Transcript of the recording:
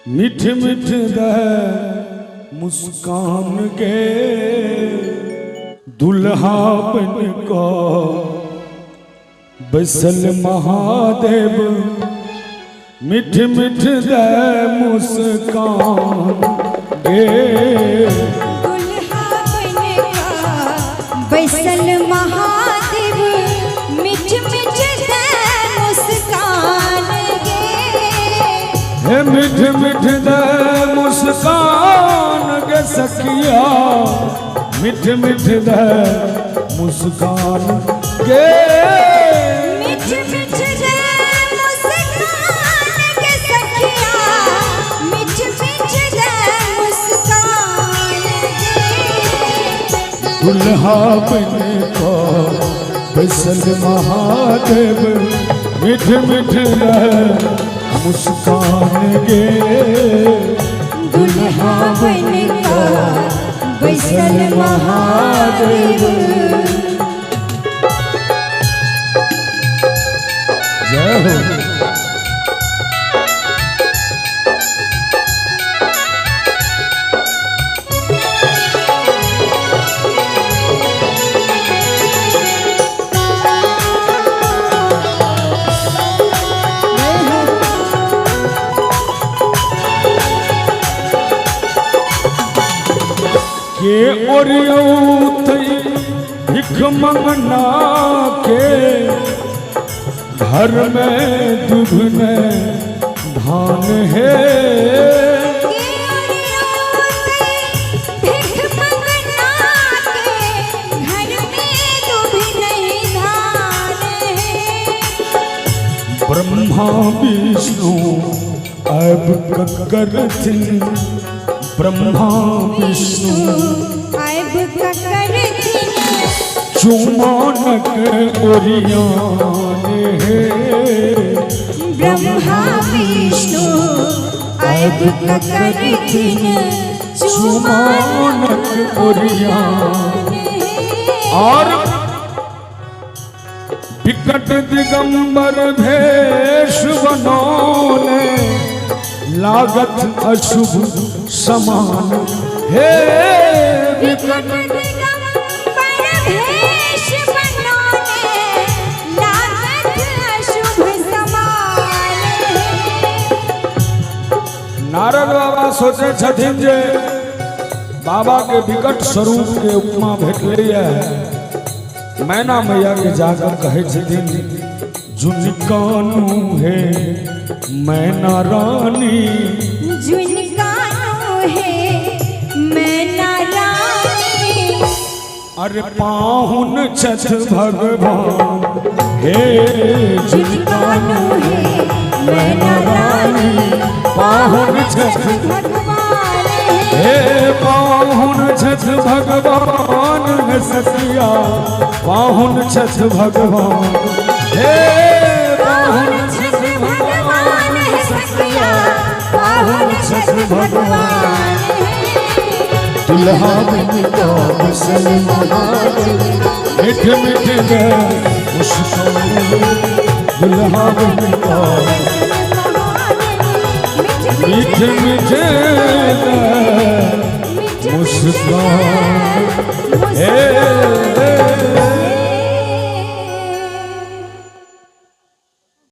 मिठ मिठ दे मुस्कान के दुल्हा बन को बसल महादेव। मिठ मिठ दे मुस्कान के दुल्हा बन को बसल महादेव। मिठ मिठ दे मुस्कान के हे मिठ मिठ दे मुस्कान के सखिया। मिठ मिठ दे मुस्कान के मिठ मिठ दे मुस्कान के सखिया। मिठ मिठ दे मुस्कान के दुल्हा बन को बसल महादेव। मिठ मिठ दे मुस्कान के दुल्हा बन को बसल महादेव। जय हो। के ओरियौतई भिख मंगना के घर में दुभने धान है। भिख मंगना के घर में दुभने धान है। ब्रह्मा विष्णु अब करथिन। ब्रह्मा विष्णु अब करथिन चुमानक ओरियान है। ब्रह्मा विष्णु अब करथिन चुमानक ओरियान। और विकट दिगंबर भेष बनौले लागत अशुभ समान हे। विकट दिगंबर भेष बनौले लागत अशुभ समान है। नारद बाबा सोचे छथिन जे बाबा के विकट स्वरूप के उपमा भेटलैया। मैना मैया के जाकर कहे छथिन जुन कानू है मैना रानी। जुन कानू है मैना रानी। अरे पाहुन छठ भगवान हे। जुन कानू है मैना रानी। पाहुन छठ भगवान हे। पाहुन छठ भगवान है सखिया। पाहुन छठ भगवान हे। पाहुन छठ भगवान है सखिया। पाहुन छठ भगवान है। दुल्हा बन को बसल महादेव। मिठ मिठ दे मुस्कान। दुल्हा बन को मिठ मिठ दे मुस्कान हे।